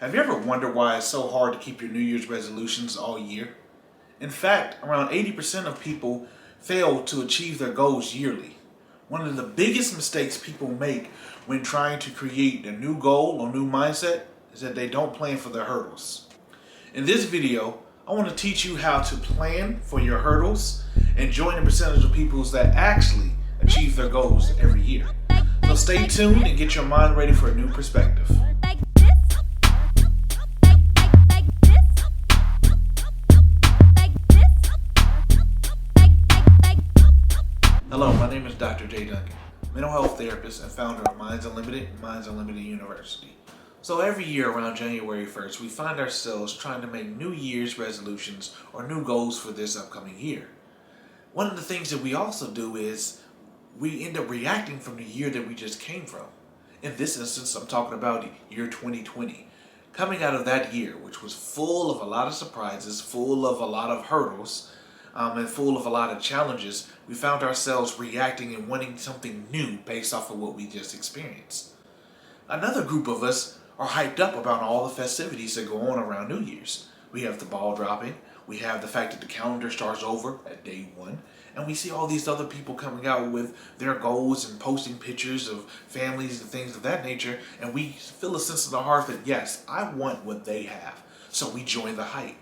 Have you ever wondered why it's so hard to keep your New Year's resolutions all year? In fact, around 80% of people fail to achieve their goals yearly. One of the biggest mistakes people make when trying to create a new goal or new mindset is that they don't plan for their hurdles. In this video, I want to teach you how to plan for your hurdles and join the percentage of people that actually achieve their goals every year. So stay tuned and get your mind ready for a new perspective. Hello, my name is Dr. Duncan, mental health therapist and founder of Unltd and Unltd University. So every year around January 1st, we find ourselves trying to make New Year's resolutions or new goals for this upcoming year. One of the things that we also do is we end up reacting from the year that we just came from. In this instance, I'm talking about the year 2020. Coming out of that year, which was full of a lot of surprises, full of a lot of hurdles, and full of a lot of challenges, we found ourselves reacting and wanting something new based off of what we just experienced. Another group of us are hyped up about all the festivities that go on around New Year's. We have the ball dropping, we have the fact that the calendar starts over at day one, and we see all these other people coming out with their goals and posting pictures of families and things of that nature, and we feel a sense in the heart that yes, I want what they have, so we join the hype.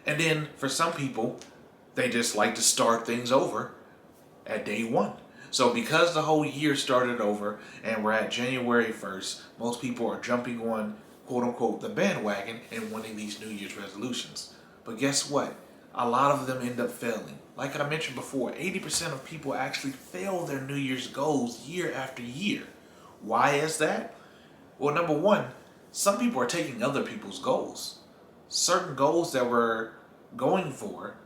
And then for some people, they just like to start things over at day one. So because the whole year started over and we're at January 1st, most people are jumping on quote unquote the bandwagon and wanting these New Year's resolutions. But guess what? A lot of them end up failing. Like I mentioned before, 80% of people actually fail their New Year's goals year after year. Why is that? Well, number one, some people are taking other people's goals. Certain goals that we're going for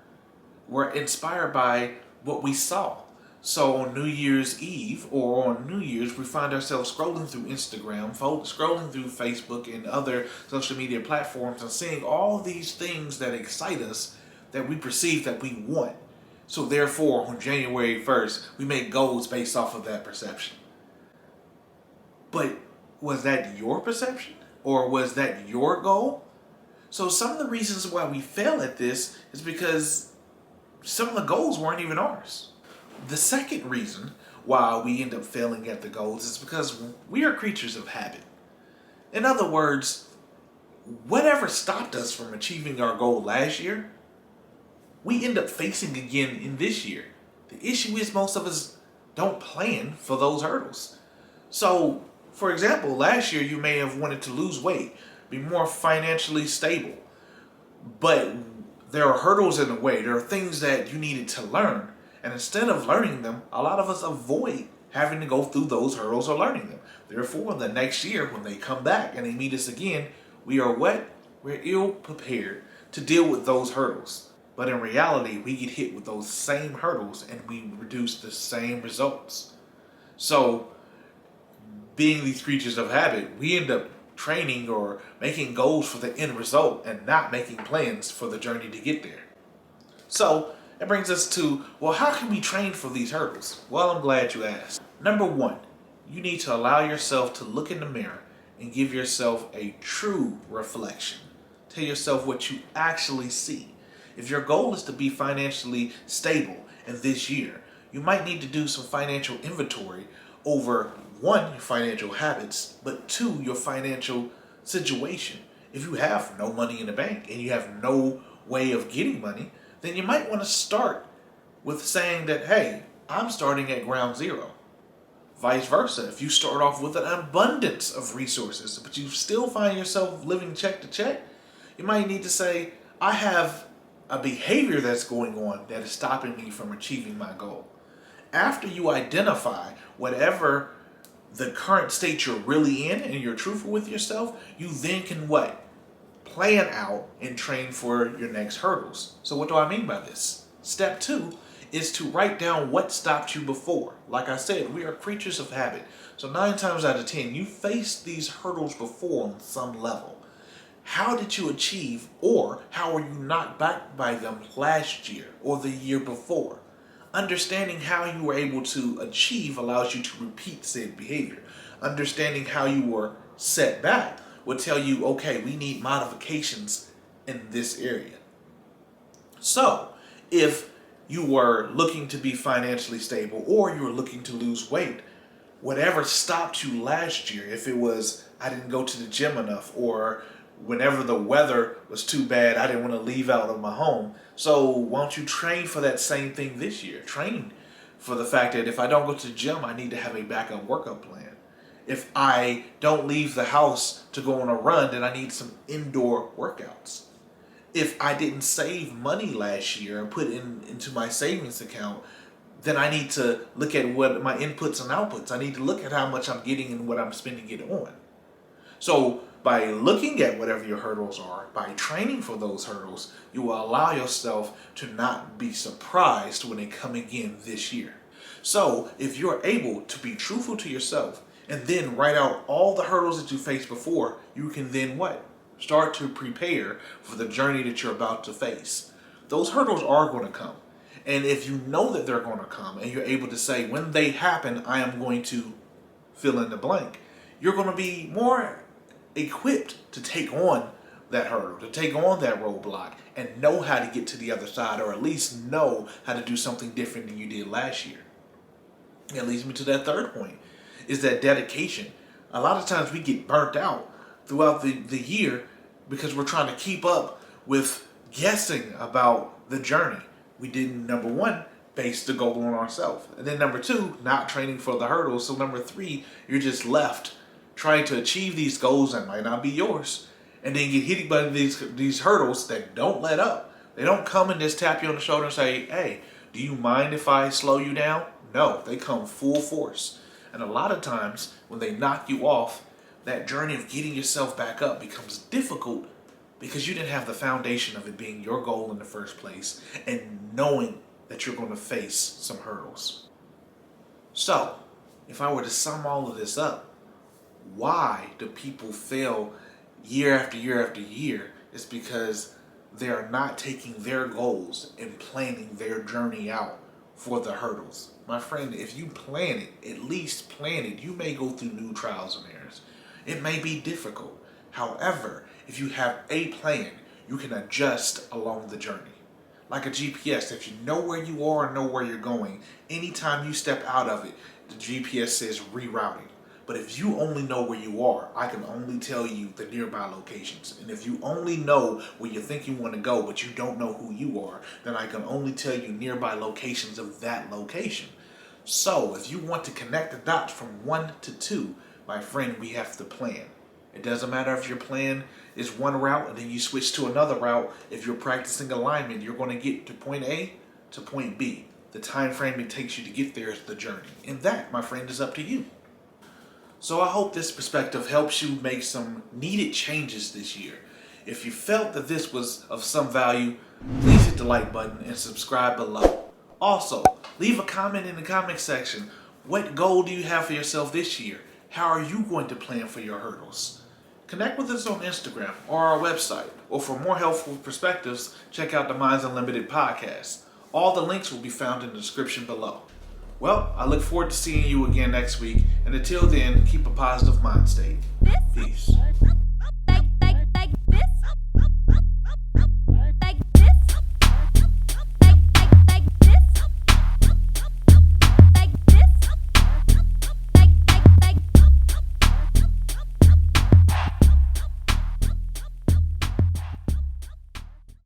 were inspired by what we saw. So on New Year's Eve or on New Year's, we find ourselves scrolling through Instagram, scrolling through Facebook and other social media platforms and seeing all these things that excite us that we perceive that we want. So therefore, on January 1st, we make goals based off of that perception. But was that your perception? Or was that your goal? So some of the reasons why we fail at this is because some of the goals weren't even ours. The second reason why we end up failing at the goals is because we are creatures of habit. In other words, whatever stopped us from achieving our goal last year, we end up facing again in this year. The issue is most of us don't plan for those hurdles. So, for example, last year you may have wanted to lose weight, be more financially stable, but there are hurdles in the way. There are things that you needed to learn. And instead of learning them, a lot of us avoid having to go through those hurdles or learning them. Therefore, the next year when they come back and they meet us again, we are what? We're ill prepared to deal with those hurdles. But in reality, we get hit with those same hurdles and we produce the same results. So, being these creatures of habit, we end up training or making goals for the end result and not making plans for the journey to get there. So that brings us to, well, how can we train for these hurdles? Well, I'm glad you asked. Number one, you need to allow yourself to look in the mirror and give yourself a true reflection. Tell yourself what you actually see. If your goal is to be financially stable in this year, you might need to do some financial inventory over one, your financial habits, but two, your financial situation. If you have no money in the bank and you have no way of getting money, then you might want to start with saying that, hey, I'm starting at ground zero. Vice versa, if you start off with an abundance of resources, but you still find yourself living check to check, you might need to say, I have a behavior that's going on that is stopping me from achieving my goal. After you identify whatever the current state you're really in and you're truthful with yourself, you then can what? Plan out and train for your next hurdles. So what do I mean by this? Step two is to write down what stopped you before. Like I said, we are creatures of habit. So 9 times out of 10, you faced these hurdles before on some level. How did you achieve, or how were you knocked back by them last year or the year before? Understanding how you were able to achieve allows you to repeat said behavior. Understanding how you were set back will tell you, okay, we need modifications in this area. So if you were looking to be financially stable or you were looking to lose weight, whatever stopped you last year, if it was I didn't go to the gym enough, or whenever the weather was too bad, I didn't want to leave out of my home. So why don't you train for that same thing this year? Train for the fact that if I don't go to the gym, I need to have a backup workout plan. If I don't leave the house to go on a run, then I need some indoor workouts. If I didn't save money last year and put into my savings account, then I need to look at what my inputs and outputs. I need to look at how much I'm getting and what I'm spending it on. So by looking at whatever your hurdles are, by training for those hurdles, you will allow yourself to not be surprised when they come again this year. So if you're able to be truthful to yourself and then write out all the hurdles that you faced before, you can then what? Start to prepare for the journey that you're about to face. Those hurdles are going to come. And if you know that they're going to come and you're able to say, when they happen, I am going to fill in the blank, you're going to be more equipped to take on that hurdle, to take on that roadblock and know how to get to the other side, or at least know how to do something different than you did last year. That leads me to that third point, is that dedication. A lot of times we get burnt out throughout the year because we're trying to keep up with guessing about the journey. We didn't, number one, base the goal on ourselves. And then number two, not training for the hurdles. So number three, you're just left trying to achieve these goals that might not be yours. And then get hit by these hurdles that don't let up. They don't come and just tap you on the shoulder and say, hey, do you mind if I slow you down? No, they come full force. And a lot of times when they knock you off, that journey of getting yourself back up becomes difficult because you didn't have the foundation of it being your goal in the first place and knowing that you're going to face some hurdles. So, if I were to sum all of this up, why do people fail year after year after year? It's because they are not taking their goals and planning their journey out for the hurdles. My friend, if you plan it, at least plan it. You may go through new trials and errors. It may be difficult. However, if you have a plan, you can adjust along the journey. Like a GPS, if you know where you are and know where you're going, anytime you step out of it, the GPS says rerouting. But if you only know where you are, I can only tell you the nearby locations. And if you only know where you think you want to go, but you don't know who you are, then I can only tell you nearby locations of that location. So if you want to connect the dots from 1 to 2, my friend, we have to plan. It doesn't matter if your plan is one route and then you switch to another route. If you're practicing alignment, you're going to get to point A to point B. The time frame it takes you to get there is the journey. And that, my friend, is up to you. So I hope this perspective helps you make some needed changes this year. If you felt that this was of some value, please hit the like button and subscribe below. Also, leave a comment in the comment section. What goal do you have for yourself this year? How are you going to plan for your hurdles? Connect with us on Instagram or our website. Or for more helpful perspectives, check out the Minds Unlimited podcast. All the links will be found in the description below. Well, I look forward to seeing you again next week. And until then, keep a positive mind state. Peace.